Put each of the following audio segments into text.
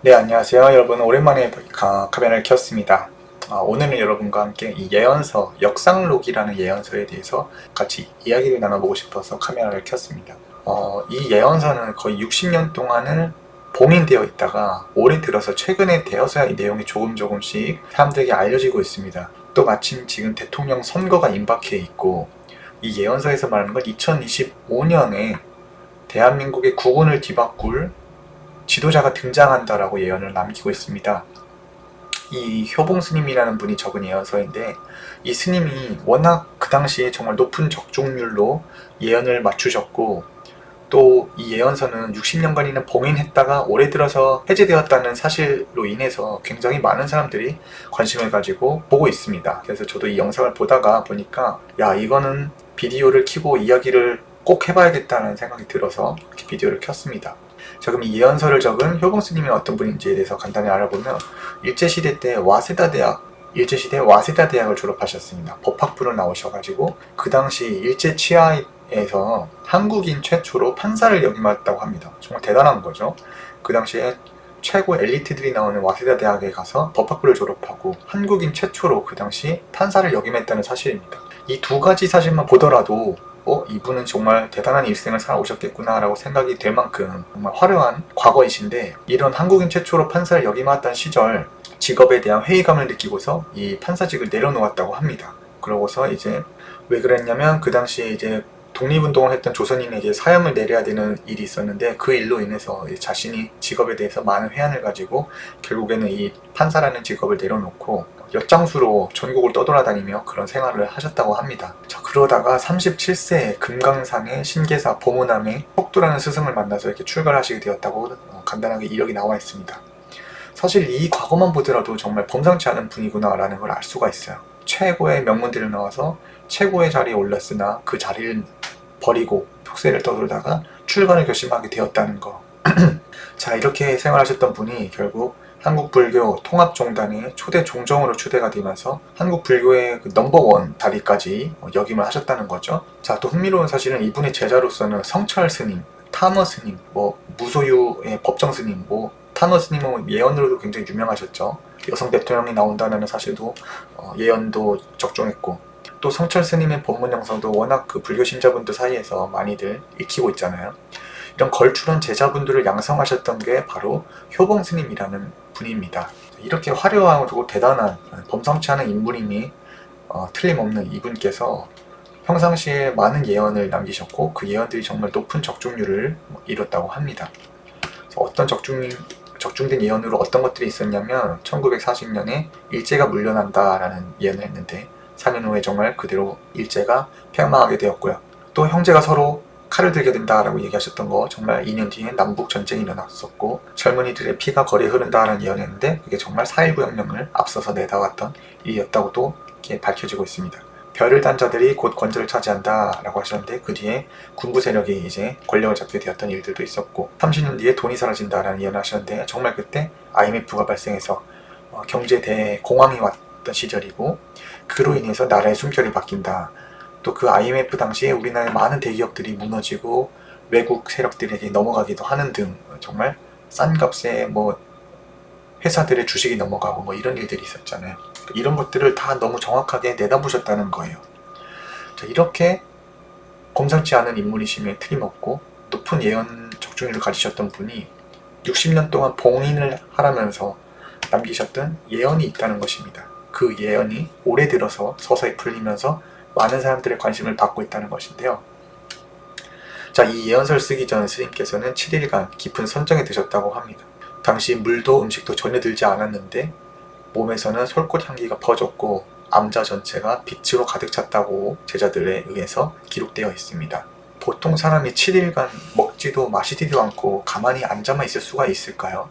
네, 안녕하세요. 여러분. 오랜만에 카메라를 켰습니다. 오늘은 여러분과 함께 이 예언서, 역상록이라는 예언서에 대해서 같이 이야기를 나눠보고 싶어서 카메라를 켰습니다. 이 예언서는 거의 60년 동안을 봉인되어 있다가 올해 들어서 최근에 되어서야 이 내용이 조금씩 사람들에게 알려지고 있습니다. 또 마침 지금 대통령 선거가 임박해 있고, 이 예언서에서 말하는 건 2025년에 대한민국의 국운을 뒤바꿀 지도자가 등장한다라고 예언을 남기고 있습니다. 이 효봉 스님이라는 분이 적은 예언서인데, 이 스님이 워낙 그 당시에 정말 높은 적중률로 예언을 맞추셨고, 또 이 예언서는 60년간이나 봉인했다가 올해 들어서 해제되었다는 사실로 인해서 굉장히 많은 사람들이 관심을 가지고 보고 있습니다. 그래서 저도 이 영상을 보다가 보니까 야, 이거는 비디오를 켜고 이야기를 꼭 해봐야겠다는 생각이 들어서 이렇게 비디오를 켰습니다. 자, 그럼 이 예언서를 적은 효봉 스님이 어떤 분인지에 대해서 간단히 알아보면, 일제시대 때 일제시대 와세다 대학을 졸업하셨습니다. 법학부로 나오셔가지고 그 당시 일제 치하에서 한국인 최초로 판사를 역임했다고 합니다. 정말 대단한 거죠. 그 당시에 최고 엘리트들이 나오는 와세다 대학에 가서 법학부를 졸업하고 한국인 최초로 그 당시 판사를 역임했다는 사실입니다. 이 두 가지 사실만 보더라도 이분은 정말 대단한 일생을 살아오셨겠구나 라고 생각이 될 만큼 정말 화려한 과거이신데, 이런 한국인 최초로 판사를 역임했던 시절 직업에 대한 회의감을 느끼고서 이 판사직을 내려놓았다고 합니다. 그러고서 이제 왜 그랬냐면, 그 당시에 이제 독립운동을 했던 조선인에게 사형을 내려야 되는 일이 있었는데, 그 일로 인해서 자신이 직업에 대해서 많은 회한을 가지고 결국에는 이 판사라는 직업을 내려놓고 엿장수로 전국을 떠돌아다니며 그런 생활을 하셨다고 합니다. 자, 그러다가 37세에 금강산의 신계사 보문함에 속두라는 스승을 만나서 이렇게 출가를 하시게 되었다고 간단하게 이력이 나와 있습니다. 사실 이 과거만 보더라도 정말 범상치 않은 분이구나 라는 걸 알 수가 있어요. 최고의 명문대를 나와서 최고의 자리에 올랐으나 그 자리를 버리고 속세를 떠돌다가 출가를 결심하게 되었다는 거. 자, 이렇게 생활하셨던 분이 결국 한국불교 통합종단의 초대 종정으로 추대가 되면서 한국불교의 그 넘버원 자리까지 역임을 하셨다는 거죠. 자, 또 흥미로운 사실은 이분의 제자로서는 성철 스님, 타머 스님, 무소유의 법정 스님, 타머 스님은 예언으로도 굉장히 유명하셨죠. 여성 대통령이 나온다는 사실도 예언도 적중했고, 또 성철 스님의 법문 영상도 워낙 그 불교 신자분들 사이에서 많이들 익히고 있잖아요. 이런 걸출한 제자분들을 양성하셨던 게 바로 효봉 스님이라는 분입니다. 이렇게 화려하고 대단한 범상치 않은 인물임이 틀림없는 이분께서 평상시에 많은 예언을 남기셨고, 그 예언들이 정말 높은 적중률을 이뤘다고 합니다. 어떤 적중된 예언으로 어떤 것들이 있었냐면, 1940년에 일제가 물러난다라는 예언을 했는데 4년 후에 정말 그대로 일제가 폐망하게 되었고요. 또 형제가 서로 칼을 들게 된다라고 얘기하셨던 거, 정말 2년 뒤에 남북 전쟁이 일어났었고 젊은이들의 피가 거리에 흐른다라는 예언이었는데, 그게 정말 4.19 혁명을 앞서서 내다왔던 일이었다고도 이렇게 밝혀지고 있습니다. 별을 단 자들이 곧 권좌를 차지한다 라고 하셨는데, 그 뒤에 군부 세력이 이제 권력을 잡게 되었던 일들도 있었고, 30년 뒤에 돈이 사라진다 라는 예언을 하셨는데, 정말 그때 IMF가 발생해서 경제 대공황이 왔던 시절이고, 그로 인해서 나라의 숨결이 바뀐다. 또 그 IMF 당시에 우리나라의 많은 대기업들이 무너지고 외국 세력들에게 넘어가기도 하는 등 정말 싼 값에 회사들의 주식이 넘어가고 이런 일들이 있었잖아요. 이런 것들을 다 너무 정확하게 내다보셨다는 거예요. 자, 이렇게 범상치 않은 인물이심에 틀림없고 높은 예언 적중률을 가지셨던 분이 60년 동안 봉인을 하라면서 남기셨던 예언이 있다는 것입니다. 그 예언이 올해 들어서 서서히 풀리면서 많은 사람들의 관심을 받고 있다는 것인데요. 자, 이 예언서를 쓰기 전 스님께서는 7일간 깊은 선정에 드셨다고 합니다. 당시 물도 음식도 전혀 들지 않았는데 몸에서는 솔꽃 향기가 퍼졌고 암자 전체가 빛으로 가득 찼다고 제자들에 의해서 기록되어 있습니다. 보통 사람이 7일간 먹지도 마시지도 않고 가만히 앉아만 있을 수가 있을까요?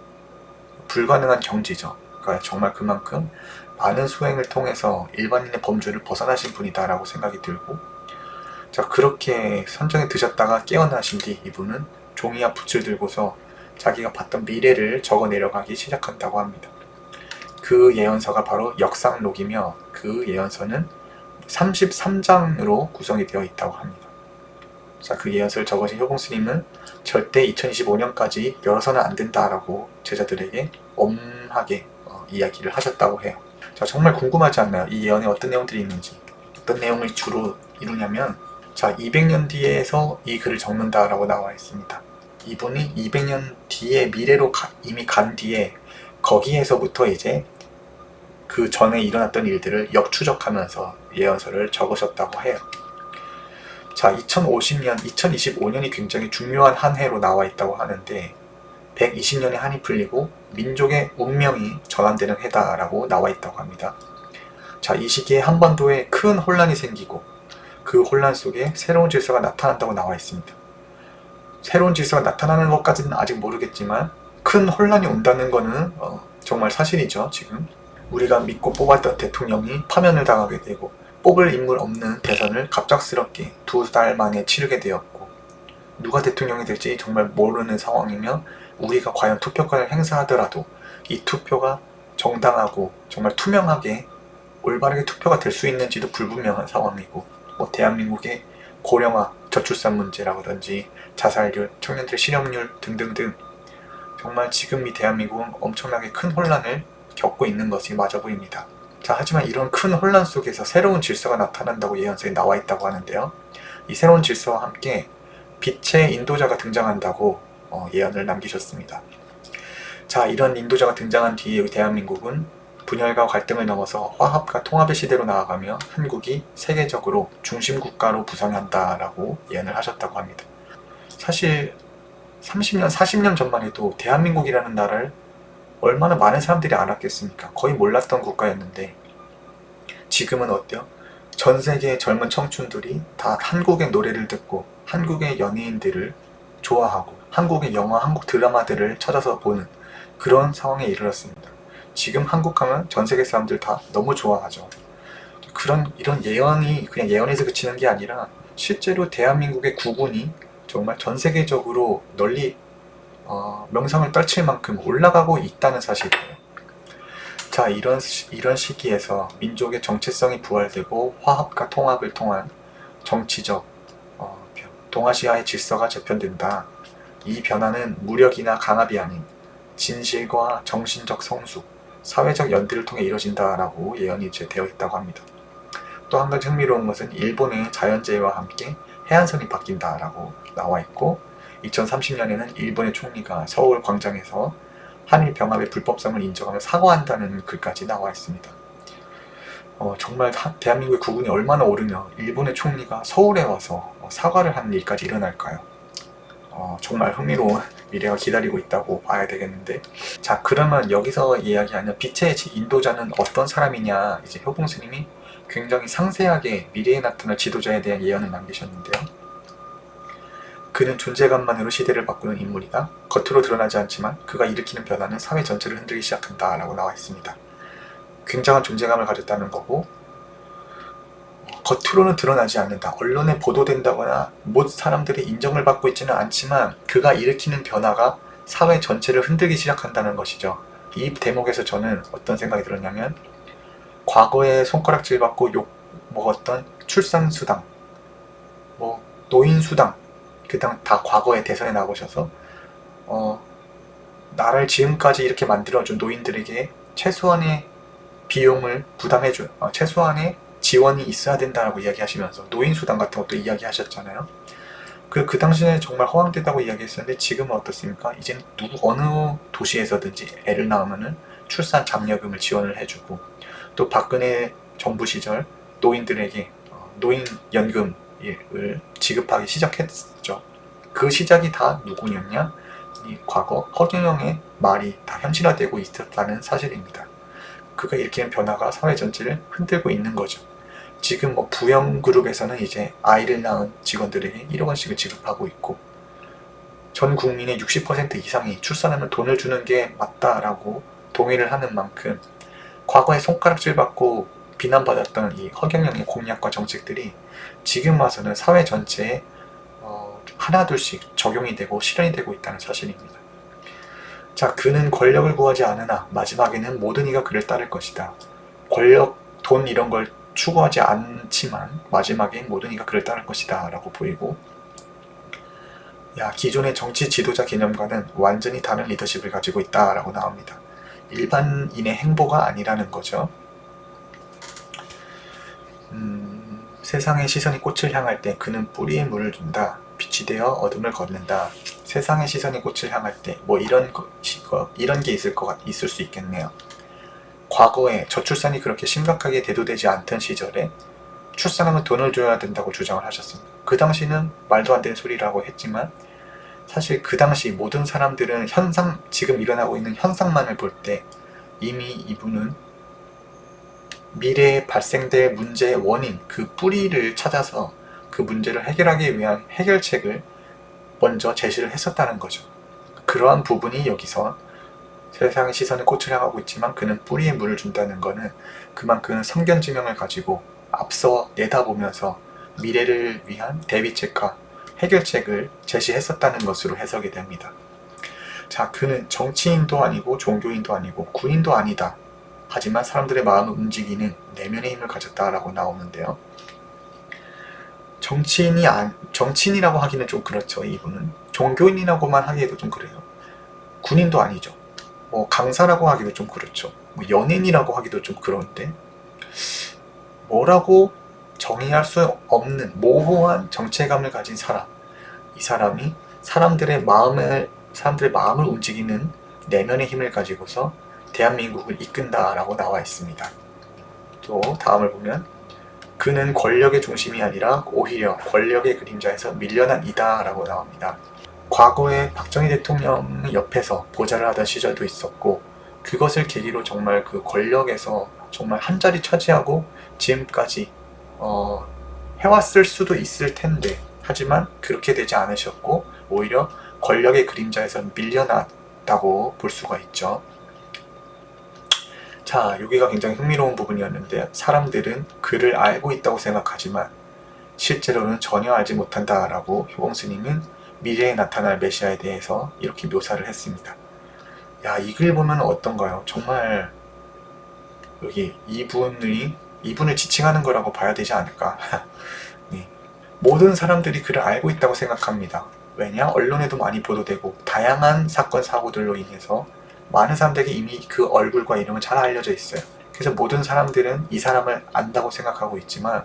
불가능한 경지죠. 그러니까 정말 그만큼 많은 수행을 통해서 일반인의 범주를 벗어나신 분이다 라고 생각이 들고, 자, 그렇게 선정에 드셨다가 깨어나신 뒤 이분은 종이와 붓을 들고서 자기가 봤던 미래를 적어 내려가기 시작한다고 합니다. 그 예언서가 바로 역상록이며, 그 예언서는 33장으로 구성이 되어 있다고 합니다. 자, 그 예언서를 적으신 효봉스님은 절대 2025년까지 열어서는 안 된다라고 제자들에게 엄하게 이야기를 하셨다고 해요. 자, 정말 궁금하지 않나요? 이 예언에 어떤 내용들이 있는지. 어떤 내용을 주로 이루냐면, 자, 200년 뒤에서 이 글을 적는다라고 나와 있습니다. 이분이 200년 뒤에 미래로 이미 간 뒤에 거기에서부터 이제 그 전에 일어났던 일들을 역추적하면서 예언서를 적으셨다고 해요. 자, 2050년, 2025년이 굉장히 중요한 한 해로 나와 있다고 하는데 120년의 한이 풀리고 민족의 운명이 전환되는 해다라고 나와 있다고 합니다. 자, 이 시기에 한반도에 큰 혼란이 생기고 그 혼란 속에 새로운 질서가 나타난다고 나와 있습니다. 새로운 질서가 나타나는 것까지는 아직 모르겠지만 큰 혼란이 온다는 것은 정말 사실이죠. 지금 우리가 믿고 뽑았던 대통령이 파면을 당하게 되고 뽑을 인물 없는 대선을 갑작스럽게 2달 만에 치르게 되었고 누가 대통령이 될지 정말 모르는 상황이며 우리가 과연 투표권을 행사하더라도 이 투표가 정당하고 정말 투명하게 올바르게 투표가 될 수 있는지도 불분명한 상황이고 대한민국의 고령화, 저출산 문제라든지 자살률, 청년들 실업률 등등등 정말 지금 이 대한민국은 엄청나게 큰 혼란을 겪고 있는 것이 맞아 보입니다. 자, 하지만 이런 큰 혼란 속에서 새로운 질서가 나타난다고 예언서에 나와 있다고 하는데요. 이 새로운 질서와 함께 빛의 인도자가 등장한다고 예언을 남기셨습니다. 자, 이런 인도자가 등장한 뒤에 대한민국은 분열과 갈등을 넘어서 화합과 통합의 시대로 나아가며 한국이 세계적으로 중심국가로 부상한다라고 예언을 하셨다고 합니다. 사실 30년, 40년 전만 해도 대한민국이라는 나라를 얼마나 많은 사람들이 알았겠습니까? 거의 몰랐던 국가였는데 지금은 어때요? 전 세계의 젊은 청춘들이 다 한국의 노래를 듣고 한국의 연예인들을 좋아하고 한국의 영화, 한국 드라마들을 찾아서 보는 그런 상황에 이르렀습니다. 지금 한국 하면 전 세계 사람들 다 너무 좋아하죠. 이런 예언이 그냥 예언에서 그치는 게 아니라 실제로 대한민국의 국운이 정말 전 세계적으로 널리 명성을 떨칠 만큼 올라가고 있다는 사실이에요. 자, 이런 시기에서 민족의 정체성이 부활되고 화합과 통합을 통한 정치적 동아시아의 질서가 재편된다. 이 변화는 무력이나 강압이 아닌 진실과 정신적 성숙, 사회적 연대를 통해 이루어진다라고 예언이 되어 있다고 합니다. 또 한 가지 흥미로운 것은 일본의 자연재해와 함께 해안선이 바뀐다라고 나와 있고 2030년에는 일본의 총리가 서울 광장에서 한일 병합의 불법성을 인정하며 사과한다는 글까지 나와 있습니다. 정말 대한민국의 국운이 얼마나 오르면 일본의 총리가 서울에 와서 사과를 하는 일까지 일어날까요? 정말 흥미로운 미래가 기다리고 있다고 봐야 되겠는데, 자, 그러면 여기서 이야기하는 빛의 인도자는 어떤 사람이냐, 이제 효봉스님이 굉장히 상세하게 미래에 나타날 지도자에 대한 예언을 남기셨는데요. 그는 존재감만으로 시대를 바꾸는 인물이다. 겉으로 드러나지 않지만 그가 일으키는 변화는 사회 전체를 흔들기 시작한다 라고 나와 있습니다. 굉장한 존재감을 가졌다는 거고 겉으로는 드러나지 않는다. 언론에 보도된다거나 모든 사람들의 인정을 받고 있지는 않지만 그가 일으키는 변화가 사회 전체를 흔들기 시작한다는 것이죠. 이 대목에서 저는 어떤 생각이 들었냐면 과거에 손가락질 받고 욕 먹었던 출산수당, 노인수당 그당 다 과거의 대선에 나오셔서 나를 지금까지 이렇게 만들어준 노인들에게 최소한의 비용을 부담해준 최소한의 지원이 있어야 된다라고 이야기하시면서 노인수당 같은 것도 이야기하셨잖아요. 그 당시에 정말 허황되다고 이야기했었는데 지금은 어떻습니까? 이젠 어느 도시에서든지 애를 낳으면은 출산 장려금을 지원을 해주고 또 박근혜 정부 시절 노인들에게 노인연금을 지급하기 시작했죠. 그 시작이 다 누구였냐? 이 과거 허경영의 말이 다 현실화되고 있었다는 사실입니다. 그가 일으키는 변화가 사회 전체를 흔들고 있는 거죠. 지금 부영그룹에서는 이제 아이를 낳은 직원들에게 1억 원씩을 지급하고 있고 전 국민의 60% 이상이 출산하면 돈을 주는 게 맞다라고 동의를 하는 만큼 과거에 손가락질 받고 비난받았던 이 허경영의 공약과 정책들이 지금 와서는 사회 전체에 하나둘씩 적용이 되고 실현이 되고 있다는 사실입니다. 자, 그는 권력을 구하지 않으나 마지막에는 모든 이가 그를 따를 것이다. 권력, 돈 이런 걸 추구하지 않지만 마지막엔 모든 이가 그를 따를 것이다 라고 보이고 야, 기존의 정치 지도자 개념과는 완전히 다른 리더십을 가지고 있다라고 나옵니다. 일반인의 행보가 아니라는 거죠. 세상의 시선이 꽃을 향할 때 그는 뿌리에 물을 준다. 빛이 되어 어둠을 걷는다. 세상의 시선이 꽃을 향할 때 뭐 이런 게 있을 수 있겠네요. 과거에 저출산이 그렇게 심각하게 대두되지 않던 시절에 출산하면 돈을 줘야 된다고 주장을 하셨습니다. 그 당시는 말도 안 되는 소리라고 했지만 사실 그 당시 모든 사람들은 지금 일어나고 있는 현상만을 볼 때 이미 이분은 미래에 발생될 문제의 원인, 그 뿌리를 찾아서 그 문제를 해결하기 위한 해결책을 먼저 제시를 했었다는 거죠. 그러한 부분이 여기서 세상의 시선은 꽃을 향하고 있지만 그는 뿌리에 물을 준다는 것은 그만큼 성견지명을 가지고 앞서 내다보면서 미래를 위한 대비책과 해결책을 제시했었다는 것으로 해석이 됩니다. 자, 그는 정치인도 아니고 종교인도 아니고 군인도 아니다. 하지만 사람들의 마음을 움직이는 내면의 힘을 가졌다라고 나오는데요. 정치인이라고 하기는 좀 그렇죠. 이분은 종교인이라고만 하기에도 좀 그래요. 군인도 아니죠. 뭐 강사라고 하기도 좀 그렇죠. 뭐 연예인이라고 하기도 좀 그런데 뭐라고 정의할 수 없는 모호한 정체감을 가진 사람. 이 사람이 사람들의 마음을 움직이는 내면의 힘을 가지고서 대한민국을 이끈다라고 나와 있습니다. 또 다음을 보면 그는 권력의 중심이 아니라 오히려 권력의 그림자에서 밀려난 이다 라고 나옵니다. 과거에 박정희 대통령 옆에서 보좌를 하던 시절도 있었고 그것을 계기로 정말 그 권력에서 정말 한 자리 차지하고 지금까지 해왔을 수도 있을 텐데 하지만 그렇게 되지 않으셨고 오히려 권력의 그림자에서 밀려났다고 볼 수가 있죠. 자, 여기가 굉장히 흥미로운 부분이었는데 사람들은 그를 알고 있다고 생각하지만 실제로는 전혀 알지 못한다라고 효공스님은 미래에 나타날 메시아에 대해서 이렇게 묘사를 했습니다. 야, 이 글 보면 어떤가요? 정말 여기 이분을 지칭하는 거라고 봐야 되지 않을까? 네. 모든 사람들이 그를 알고 있다고 생각합니다. 왜냐? 언론에도 많이 보도되고 다양한 사건 사고들로 인해서 많은 사람들에게 이미 그 얼굴과 이름은 잘 알려져 있어요. 그래서 모든 사람들은 이 사람을 안다고 생각하고 있지만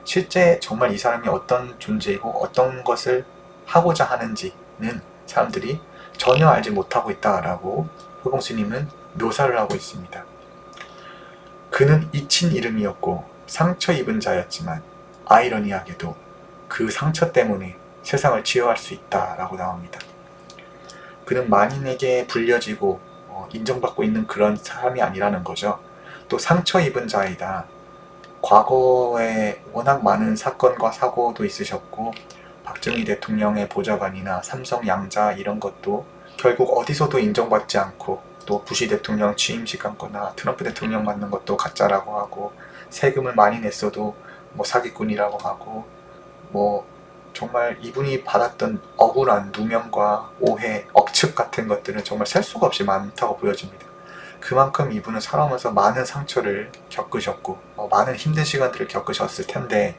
실제 정말 이 사람이 어떤 존재이고 어떤 것을 하고자 하는지는 사람들이 전혀 알지 못하고 있다라고 효봉스님은 묘사를 하고 있습니다. 그는 잊힌 이름이었고 상처 입은 자였지만 아이러니하게도 그 상처 때문에 세상을 치유할 수 있다라고 나옵니다. 그는 만인에게 불려지고 인정받고 있는 그런 사람이 아니라는 거죠. 또 상처 입은 자이다. 과거에 워낙 많은 사건과 사고도 있으셨고 박정희 대통령의 보좌관이나 삼성 양자 이런 것도 결국 어디서도 인정받지 않고 또 부시 대통령 취임식 거나 트럼프 대통령 맞는 것도 가짜라고 하고 세금을 많이 냈어도 뭐 사기꾼이라고 하고 뭐 정말 이분이 받았던 억울한 누명과 오해, 억측 같은 것들은 정말 셀 수가 없이 많다고 보여집니다. 그만큼 이분은 살아오면서 많은 상처를 겪으셨고 많은 힘든 시간들을 겪으셨을 텐데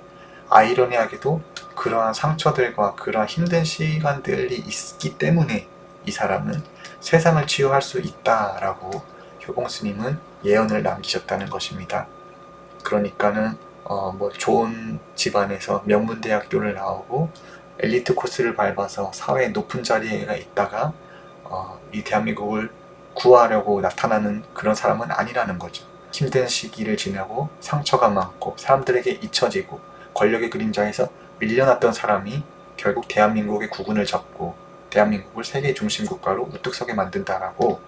아이러니하게도 그러한 상처들과 그러한 힘든 시간들이 있기 때문에 이 사람은 세상을 치유할 수 있다라고 효봉스님은 예언을 남기셨다는 것입니다. 그러니까는 뭐 좋은 집안에서 명문대학교를 나오고 엘리트 코스를 밟아서 사회의 높은 자리에 있다가 이 대한민국을 구하려고 나타나는 그런 사람은 아니라는 거죠. 힘든 시기를 지나고 상처가 많고 사람들에게 잊혀지고 권력의 그림자에서 밀려났던 사람이 결국 대한민국의 국운을 잡고 대한민국을 세계 중심 국가로 우뚝 서게 만든다라고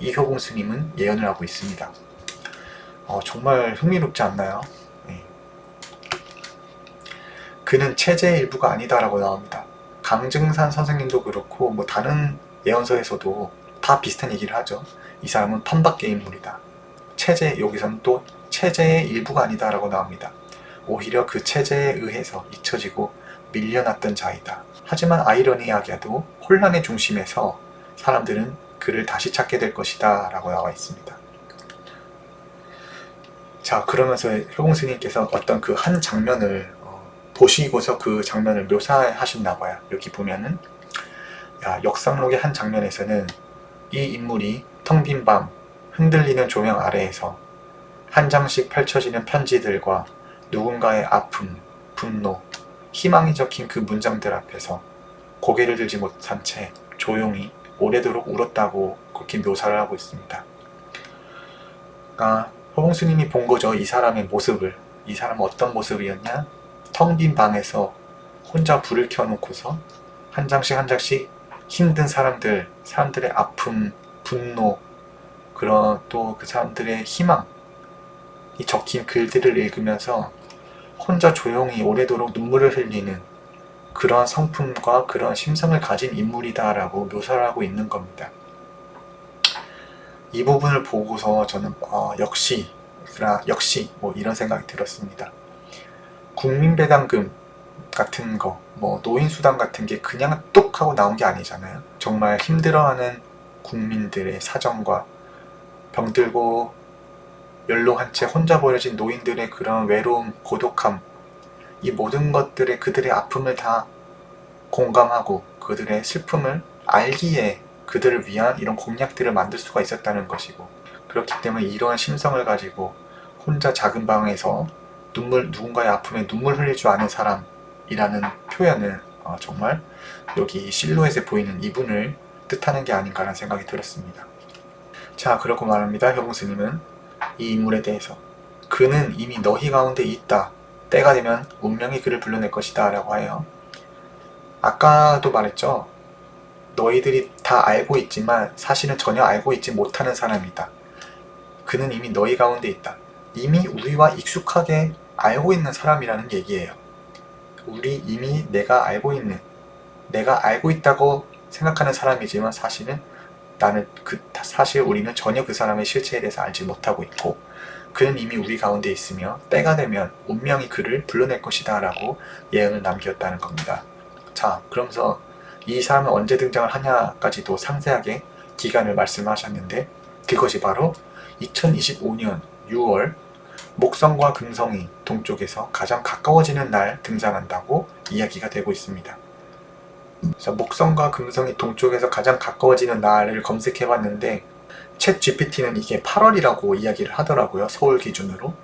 이효봉 스님은 예언을 하고 있습니다. 정말 흥미롭지 않나요? 네. 그는 체제의 일부가 아니다라고 나옵니다. 강증산 선생님도 그렇고 뭐 다른 예언서에서도 다 비슷한 얘기를 하죠. 이 사람은 판밖의 인물이다. 여기서는 또 체제의 일부가 아니다라고 나옵니다. 오히려 그 체제에 의해서 잊혀지고 밀려났던 자이다. 하지만 아이러니하게도 혼란의 중심에서 사람들은 그를 다시 찾게 될 것이다 라고 나와 있습니다. 자, 그러면서 효봉 스님께서 어떤 그 한 장면을 보시고서 그 장면을 묘사하셨나 봐요. 여기 보면은 역상록의 한 장면에서는 이 인물이 텅 빈 밤, 흔들리는 조명 아래에서 한 장씩 펼쳐지는 편지들과 누군가의 아픔, 분노, 희망이 적힌 그 문장들 앞에서 고개를 들지 못한 채 조용히 오래도록 울었다고 그렇게 묘사를 하고 있습니다. 그러니까 허봉스님이 본 거죠. 이 사람의 모습을. 이 사람은 어떤 모습이었냐? 텅 빈 방에서 혼자 불을 켜놓고서 한 장씩 한 장씩 힘든 사람들의 아픔, 분노, 그런 또 그 사람들의 희망이 적힌 글들을 읽으면서 혼자 조용히 오래도록 눈물을 흘리는 그런 성품과 그런 심성을 가진 인물이다라고 묘사를 하고 있는 겁니다. 이 부분을 보고서 저는 역시 뭐 이런 생각이 들었습니다. 국민배당금 같은 거, 뭐 노인수당 같은 게 그냥 뚝 하고 나온 게 아니잖아요. 정말 힘들어하는 국민들의 사정과 병들고 연로한 채 혼자 버려진 노인들의 그런 외로움, 고독함, 이 모든 것들의 그들의 아픔을 다 공감하고 그들의 슬픔을 알기에 그들을 위한 이런 공약들을 만들 수가 있었다는 것이고, 그렇기 때문에 이러한 심성을 가지고 혼자 작은 방에서 누군가의 아픔에 눈물 흘릴 줄 아는 사람이라는 표현은 정말 여기 실루엣에 보이는 이분을 뜻하는 게 아닌가라는 생각이 들었습니다. 자, 그렇고 말합니다. 효봉스님은 이 인물에 대해서 그는 이미 너희 가운데 있다. 때가 되면 운명이 그를 불러낼 것이다 라고 해요. 아까도 말했죠. 너희들이 다 알고 있지만 사실은 전혀 알고 있지 못하는 사람이다. 그는 이미 너희 가운데 있다. 이미 우리와 익숙하게 알고 있는 사람이라는 얘기예요. 이미 내가 알고 있다고 생각하는 사람이지만 사실은 사실 우리는 전혀 그 사람의 실체에 대해서 알지 못하고 있고, 그는 이미 우리 가운데 있으며 때가 되면 운명이 그를 불러낼 것이다 라고 예언을 남겼다는 겁니다. 자, 그러면서 이 사람은 언제 등장을 하냐까지도 상세하게 기간을 말씀하셨는데, 그것이 바로 2025년 6월 목성과 금성이 동쪽에서 가장 가까워지는 날 등장한다고 이야기가 되고 있습니다. 그래서 목성과 금성이 동쪽에서 가장 가까워지는 날을 검색해봤는데 챗 GPT는 이게 8월이라고 이야기를 하더라고요. 서울 기준으로.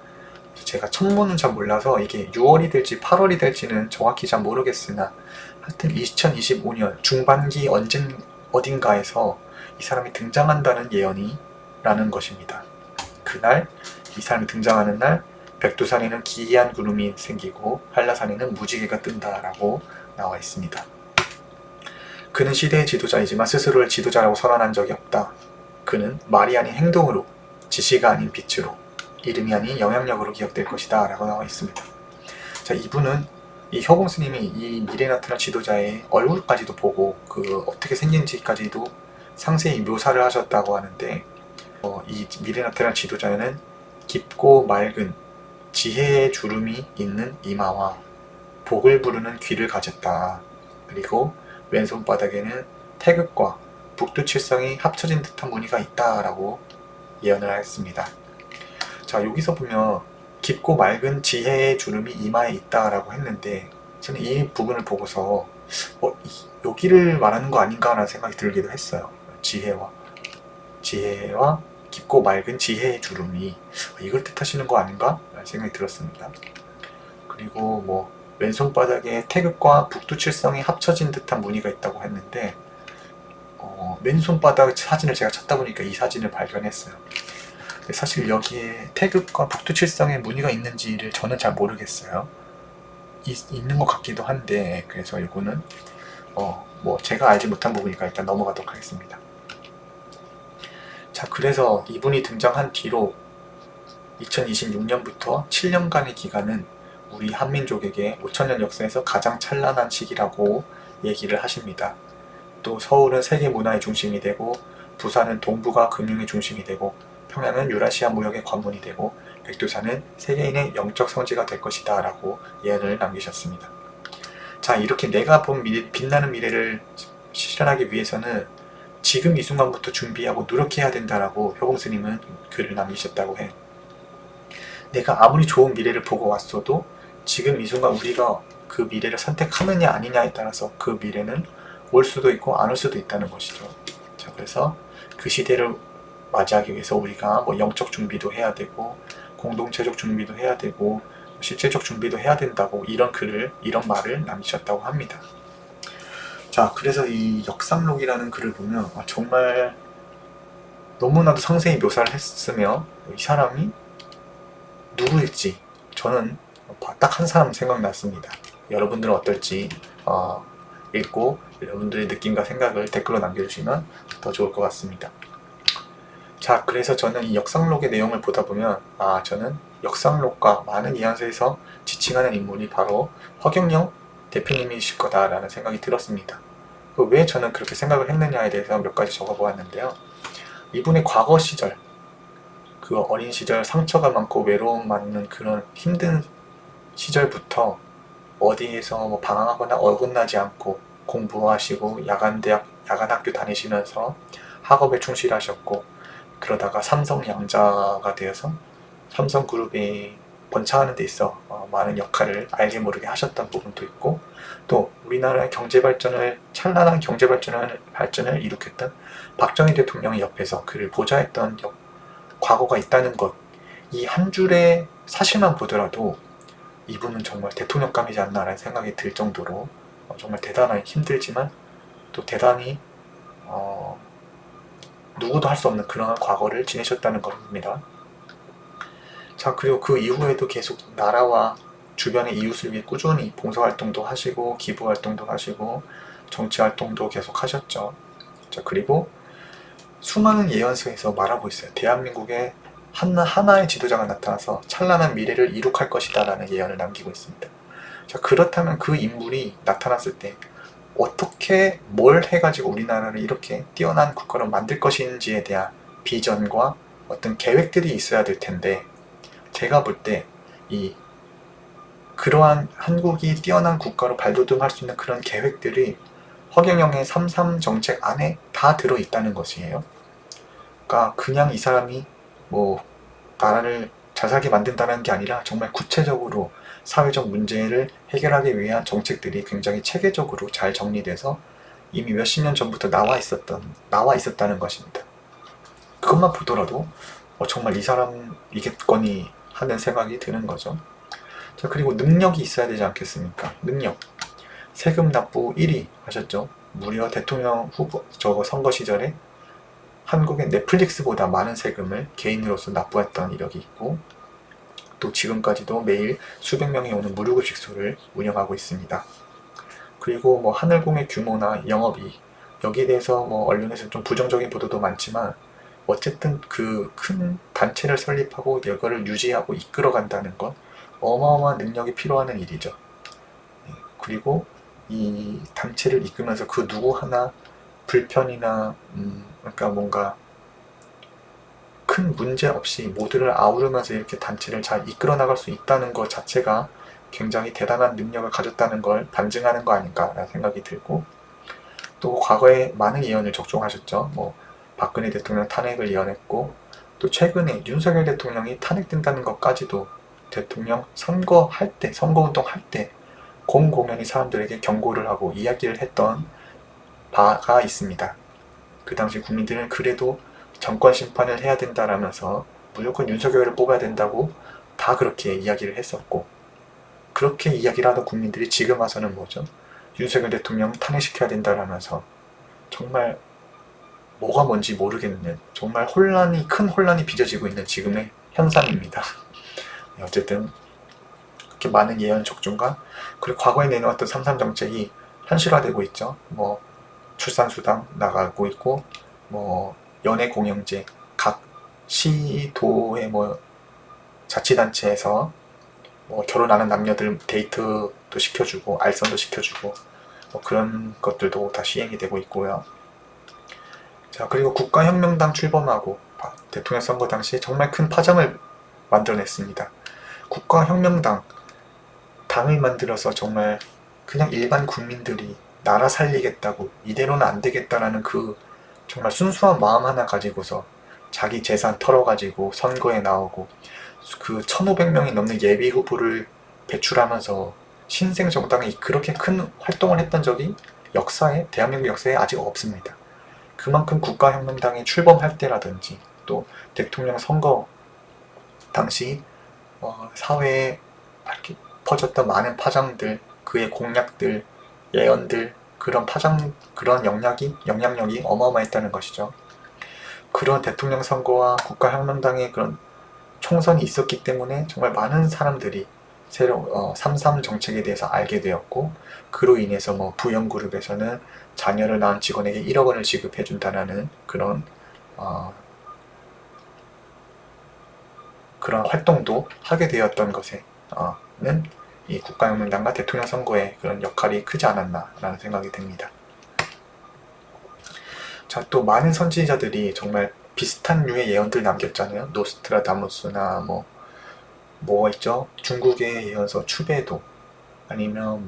제가 천문은 잘 몰라서 이게 6월이 될지 8월이 될지는 정확히 잘 모르겠으나 하여튼 2025년 중반기 어딘가에서 이 사람이 등장한다는 예언이라는 것입니다. 그날 이 사람이 등장하는 날 백두산에는 기이한 구름이 생기고 한라산에는 무지개가 뜬다라고 나와 있습니다. 그는 시대의 지도자이지만 스스로를 지도자라고 선언한 적이 없다. 그는 말이 아닌 행동으로, 지시가 아닌 빛으로, 이름이 아닌 영향력으로 기억될 것이다 라고 나와 있습니다. 자, 이분은 이 효봉스님이 이 미래 나타날 지도자의 얼굴까지도 보고 어떻게 생긴지까지도 상세히 묘사를 하셨다고 하는데, 이 미래 나타날 지도자는 깊고 맑은 지혜의 주름이 있는 이마와 복을 부르는 귀를 가졌다. 그리고 왼손바닥에는 태극과 북두칠성이 합쳐진 듯한 무늬가 있다라고 예언을 하였습니다. 자, 여기서 보면 깊고 맑은 지혜의 주름이 이마에 있다라고 했는데, 저는 이 부분을 보고서 여기를 말하는 거 아닌가라는 생각이 들기도 했어요. 지혜와 깊고 맑은 지혜의 주름이 이걸 뜻하시는 거 아닌가? 라는 생각이 들었습니다. 그리고 왼손바닥에 태극과 북두칠성이 합쳐진 듯한 무늬가 있다고 했는데, 왼손바닥 사진을 제가 찾다 보니까 이 사진을 발견했어요. 사실 여기에 태극과 북두칠성의 무늬가 있는지를 저는 잘 모르겠어요. 있는 것 같기도 한데, 그래서 이거는 제가 알지 못한 부분이니까 일단 넘어가도록 하겠습니다. 자, 그래서 이분이 등장한 뒤로 2026년부터 7년간의 기간은 우리 한민족에게 5천년 역사에서 가장 찬란한 시기라고 얘기를 하십니다. 또 서울은 세계 문화의 중심이 되고, 부산은 동북아 금융의 중심이 되고, 평양은 유라시아 무역의 관문이 되고, 백두산은 세계인의 영적 성지가 될 것이다 라고 예언을 남기셨습니다. 자, 이렇게 내가 본 빛나는 미래를 실현하기 위해서는 지금 이 순간부터 준비하고 노력해야 된다라고 효봉스님은 글을 남기셨다고 해요. 내가 아무리 좋은 미래를 보고 왔어도 지금 이 순간 우리가 그 미래를 선택하느냐 아니냐에 따라서 그 미래는 올 수도 있고 안 올 수도 있다는 것이죠. 자, 그래서 그 시대를 맞이하기 위해서 우리가 뭐 영적 준비도 해야 되고 공동체적 준비도 해야 되고 실질적 준비도 해야 된다고 이런 말을 남기셨다고 합니다. 자, 그래서 이 역상록이라는 글을 보면 정말 너무나도 상세히 묘사를 했으며 이 사람이 누구일지 저는 딱 한 사람 생각났습니다. 여러분들은 어떨지 읽고 여러분들의 느낌과 생각을 댓글로 남겨주시면 더 좋을 것 같습니다. 자, 그래서 저는 이 역상록의 내용을 보다 보면 저는 역상록과 많은 예언서에서 지칭하는 인물이 바로 허경영 대표님이실 거다라는 생각이 들었습니다. 왜 저는 그렇게 생각을 했느냐에 대해서 몇 가지 적어보았는데요. 이분의 과거 시절, 그 어린 시절 상처가 많고 외로움 많은 그런 힘든 시절부터 어디에서 뭐 방황하거나 어긋나지 않고 공부하시고 야간 학교 다니시면서 학업에 충실하셨고 그러다가 삼성 양자가 되어서 삼성그룹이 번창하는 데 있어 많은 역할을 알게 모르게 하셨던 부분도 있고 또 우리나라의 찬란한 경제 발전을 일으켰던 박정희 대통령의 옆에서 그를 보좌했던 과거가 있다는 것, 이 한 줄의 사실만 보더라도 이분은 정말 대통령감이지 않나라는 생각이 들 정도로 정말 대단히 힘들지만 또 대단히 누구도 할 수 없는 그런 과거를 지내셨다는 겁니다. 자, 그리고 그 이후에도 계속 나라와 주변의 이웃을 위해 꾸준히 봉사활동도 하시고 기부활동도 하시고 정치활동도 계속 하셨죠. 자, 그리고 수많은 예언서에서 말하고 있어요. 대한민국에 하나의 지도자가 나타나서 찬란한 미래를 이룩할 것이다 라는 예언을 남기고 있습니다. 자, 그렇다면 그 인물이 나타났을 때 어떻게 뭘 해가지고 우리나라를 이렇게 뛰어난 국가로 만들 것인지에 대한 비전과 어떤 계획들이 있어야 될 텐데 제가 볼 때 그러한 한국이 뛰어난 국가로 발돋움할 수 있는 그런 계획들이 허경영의 3.3 정책 안에 다 들어있다는 것이에요. 그러니까 그냥 이 사람이 뭐 나라를 잘 살게 만든다는 게 아니라 정말 구체적으로 사회적 문제를 해결하기 위한 정책들이 굉장히 체계적으로 잘 정리돼서 이미 몇십 년 전부터 나와 있었다는 것입니다. 그것만 보더라도 정말 이 사람이겠거니 하는 생각이 드는 거죠. 자, 그리고 능력이 있어야 되지 않겠습니까? 능력. 세금 납부 1위 하셨죠. 무려 대통령 후보 선거 시절에 한국의 넷플릭스보다 많은 세금을 개인으로서 납부했던 이력이 있고 또 지금까지도 매일 수백 명이 오는 무료급식소를 운영하고 있습니다. 그리고 뭐 하늘공의 규모나 영업이익 여기에 대해서 뭐 언론에서 좀 부정적인 보도도 많지만 어쨌든 그 큰 단체를 설립하고 이거를 유지하고 이끌어간다는 건 어마어마한 능력이 필요한 일이죠. 그리고 이 단체를 이끌면서 그 누구 하나 불편이나 그러니까 뭔가 큰 문제 없이 모두를 아우르면서 이렇게 단체를 잘 이끌어 나갈 수 있다는 것 자체가 굉장히 대단한 능력을 가졌다는 걸 반증하는 거 아닌가라는 생각이 들고 또 과거에 많은 예언을 적중하셨죠. 뭐 박근혜 대통령 탄핵을 예언했고 또 최근에 윤석열 대통령이 탄핵된다는 것까지도 대통령 선거운동할 때 공공연히 사람들에게 경고를 하고 이야기를 했던 바가 있습니다. 그 당시 국민들은 그래도 정권 심판을 해야 된다라면서 무조건 윤석열을 뽑아야 된다고 다 그렇게 이야기를 했었고 그렇게 이야기를 하던 국민들이 지금 와서는 뭐죠? 윤석열 대통령 탄핵시켜야 된다라면서 정말 뭐가 뭔지 모르겠는 정말 큰 혼란이 빚어지고 있는 지금의 현상입니다. 어쨌든 그렇게 많은 예언 적중과 그리고 과거에 내놓았던 3.3 정책이 현실화되고 있죠. 뭐 출산수당 나가고 있고 뭐 연애공영제 각 시도의 뭐 자치단체에서 뭐 결혼하는 남녀들 데이트도 시켜주고 알선도 시켜주고 뭐 그런 것들도 다 시행이 되고 있고요. 자, 그리고 국가혁명당 출범하고 대통령 선거 당시에 정말 큰 파장을 만들어냈습니다. 국가혁명당 당을 만들어서 정말 그냥 일반 국민들이 나라 살리겠다고 이대로는 안 되겠다라는 그 정말 순수한 마음 하나 가지고서 자기 재산 털어가지고 선거에 나오고 그 1500명이 넘는 예비 후보를 배출하면서 신생 정당이 그렇게 큰 활동을 했던 적이 대한민국 역사에 아직 없습니다. 그만큼 국가혁명당이 출범할 때라든지 또 대통령 선거 당시 사회에 이렇게 퍼졌던 많은 파장들, 그의 공약들, 예언들, 그런 영향력이 어마어마했다는 것이죠. 그런 대통령 선거와 국가혁명당의 그런 총선이 있었기 때문에 정말 많은 사람들이 새로 3.3 정책에 대해서 알게 되었고, 그로 인해서 부영그룹에서는 자녀를 낳은 직원에게 1억 원을 지급해준다는 그런 활동도 하게 되었던 것에는 이 국가혁명당과 대통령 선거의 그런 역할이 크지 않았나라는 생각이 듭니다. 자, 또 많은 선지자들이 정말 비슷한 류의 예언들 남겼잖아요. 노스트라다무스나 뭐가 있죠? 중국의 예언서 추배도, 아니면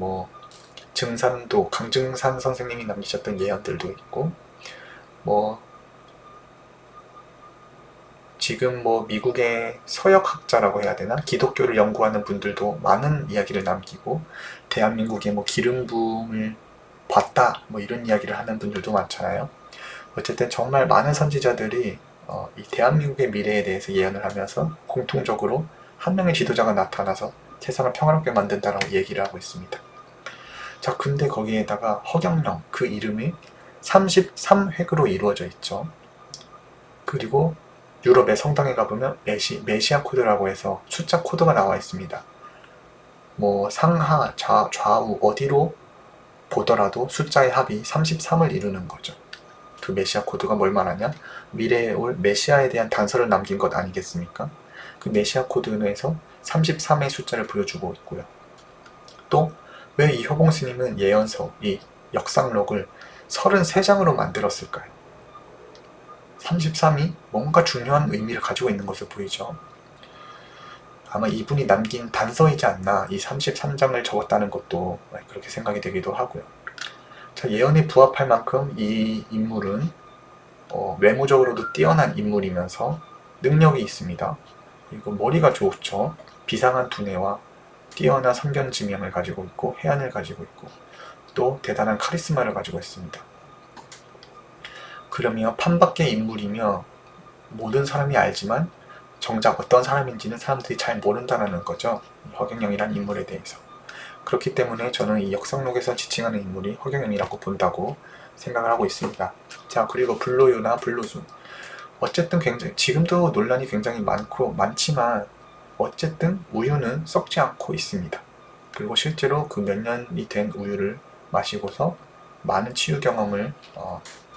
증산도, 강증산 선생님이 남기셨던 예언들도 있고, 지금 미국의 서역학자라고 해야 되나? 기독교를 연구하는 분들도 많은 이야기를 남기고, 대한민국의 기름붐을 봤다, 이런 이야기를 하는 분들도 많잖아요. 어쨌든 정말 많은 선지자들이 이 대한민국의 미래에 대해서 예언을 하면서 공통적으로 한 명의 지도자가 나타나서 세상을 평화롭게 만든다라고 얘기를 하고 있습니다. 자, 근데 거기에다가 허경영, 그 이름이 33획으로 이루어져 있죠. 그리고 유럽의 성당에 가보면 메시아 코드라고 해서 숫자 코드가 나와 있습니다. 상하, 좌우 어디로 보더라도 숫자의 합이 33을 이루는 거죠. 그 메시아 코드가 뭘 말하냐? 미래에 올 메시아에 대한 단서를 남긴 것 아니겠습니까? 그 메시아 코드에서 33의 숫자를 보여주고 있고요. 또 왜 이 효봉 스님은 예언서, 이 역상록을 33장으로 만들었을까요? 33이 뭔가 중요한 의미를 가지고 있는 것으로 보이죠. 아마 이분이 남긴 단서이지 않나, 이 33장을 적었다는 것도 그렇게 생각이 되기도 하고요. 자, 예언에 부합할 만큼 이 인물은 외모적으로도 뛰어난 인물이면서 능력이 있습니다. 그리고 머리가 좋죠. 비상한 두뇌와 뛰어난 선견지명을 가지고 있고 해안을 가지고 있고 또 대단한 카리스마를 가지고 있습니다. 그러면 판밖의 인물이며 모든 사람이 알지만 정작 어떤 사람인지는 사람들이 잘 모른다는 거죠. 허경영이란 인물에 대해서. 그렇기 때문에 저는 이 역상록에서 지칭하는 인물이 허경영이라고 본다고 생각을 하고 있습니다. 자, 그리고 불로유나 불로수. 어쨌든 지금도 논란이 굉장히 많지만 어쨌든 우유는 썩지 않고 있습니다. 그리고 실제로 그 몇 년이 된 우유를 마시고서 많은 치유 경험을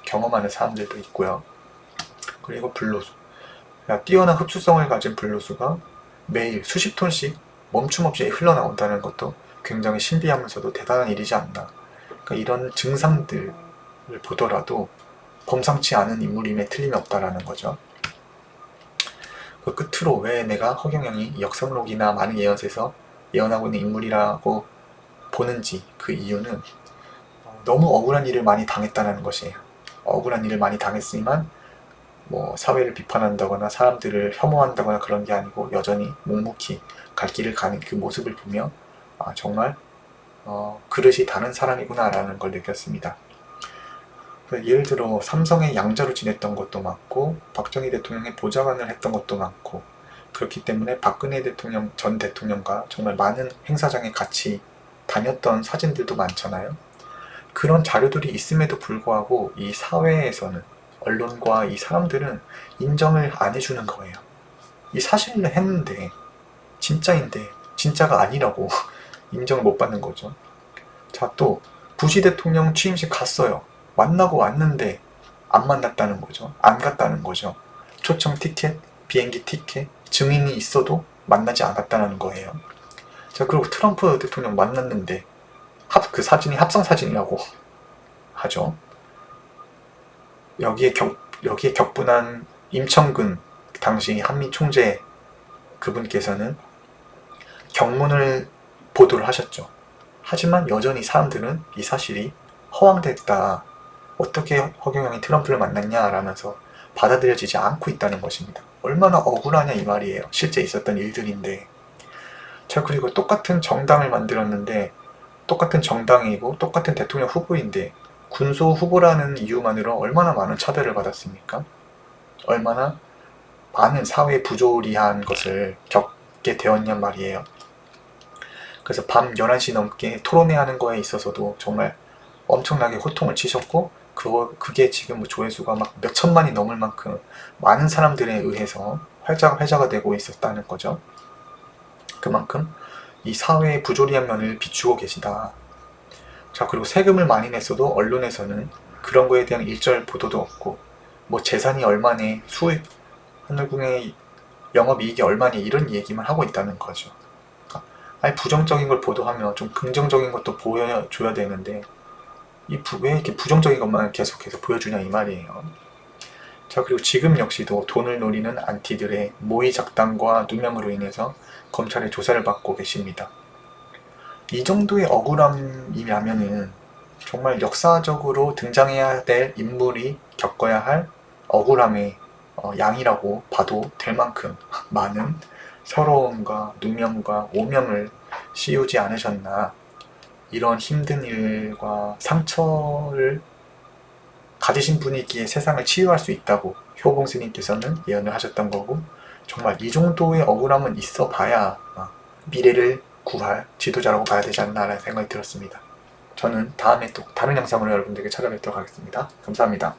경험하는 사람들도 있고요. 그리고 불로수. 뛰어난 흡수성을 가진 불로수가 매일 수십 톤씩 멈춤없이 흘러나온다는 것도 굉장히 신비하면서도 대단한 일이지 않나. 그러니까 이런 증상들을 보더라도 범상치 않은 인물임에 틀림이 없다라는 거죠. 그 끝으로 왜 내가 허경영이 역상록이나 많은 예언서에서 예언하고 있는 인물이라고 보는지, 그 이유는 너무 억울한 일을 많이 당했다는 것이에요. 억울한 일을 많이 당했지만 사회를 비판한다거나 사람들을 혐오한다거나 그런 게 아니고 여전히 묵묵히 갈 길을 가는 그 모습을 보며 정말 그릇이 다른 사람이구나 라는 걸 느꼈습니다. 예를 들어 삼성의 양자로 지냈던 것도 많고 박정희 대통령의 보좌관을 했던 것도 많고, 그렇기 때문에 박근혜 전 대통령과 정말 많은 행사장에 같이 다녔던 사진들도 많잖아요. 그런 자료들이 있음에도 불구하고 이 사회에서는, 언론과 이 사람들은 인정을 안 해주는 거예요. 이 사실을 했는데 진짜인데 진짜가 아니라고 인정을 못 받는 거죠. 자, 또 부시 대통령 취임식 갔어요. 만나고 왔는데 안 만났다는 거죠. 안 갔다는 거죠. 초청 티켓, 비행기 티켓, 증인이 있어도 만나지 않았다는 거예요. 자, 그리고 트럼프 대통령 만났는데 그 사진이 합성 사진이라고 하죠. 여기에 격분한 임청근 당시 한미 총재 그분께서는 경문을 보도를 하셨죠. 하지만 여전히 사람들은 이 사실이 허황됐다, 어떻게 허경영이 트럼프를 만났냐 라면서 받아들여지지 않고 있다는 것입니다. 얼마나 억울하냐 이 말이에요. 실제 있었던 일들인데. 자, 그리고 똑같은 정당을 만들었는데 똑같은 정당이고 똑같은 대통령 후보인데 군소 후보라는 이유만으로 얼마나 많은 차별을 받았습니까? 얼마나 많은 사회 부조리한 것을 겪게 되었냔 말이에요. 그래서 밤 11시 넘게 토론회 하는 거에 있어서도 정말 엄청나게 호통을 치셨고, 그게 지금 뭐 조회수가 막 몇 천만이 넘을 만큼 많은 사람들에 의해서 회자가 되고 있었다는 거죠. 그만큼 이 사회의 부조리한 면을 비추고 계시다. 자, 그리고 세금을 많이 냈어도 언론에서는 그런 거에 대한 일절 보도도 없고, 뭐 재산이 얼마네, 수익, 하늘궁의 영업이익이 얼마니, 이런 얘기만 하고 있다는 거죠. 아니, 부정적인 걸 보도하면 좀 긍정적인 것도 보여줘야 되는데 왜 이렇게 부정적인 것만 계속해서 보여주냐 이 말이에요. 자, 그리고 지금 역시도 돈을 노리는 안티들의 모의 작당과 누명으로 인해서 검찰의 조사를 받고 계십니다. 이 정도의 억울함이라면은 정말 역사적으로 등장해야 될 인물이 겪어야 할 억울함의 양이라고 봐도 될 만큼 많은 서러움과 누명과 오명을 씌우지 않으셨나. 이런 힘든 일과 상처를 가지신 분이기에 세상을 치유할 수 있다고 효봉 스님께서는 예언을 하셨던 거고, 정말 이 정도의 억울함은 있어 봐야 미래를 구할 지도자라고 봐야 되지 않나라는 생각이 들었습니다. 저는 다음에 또 다른 영상으로 여러분들에게 찾아뵙도록 하겠습니다. 감사합니다.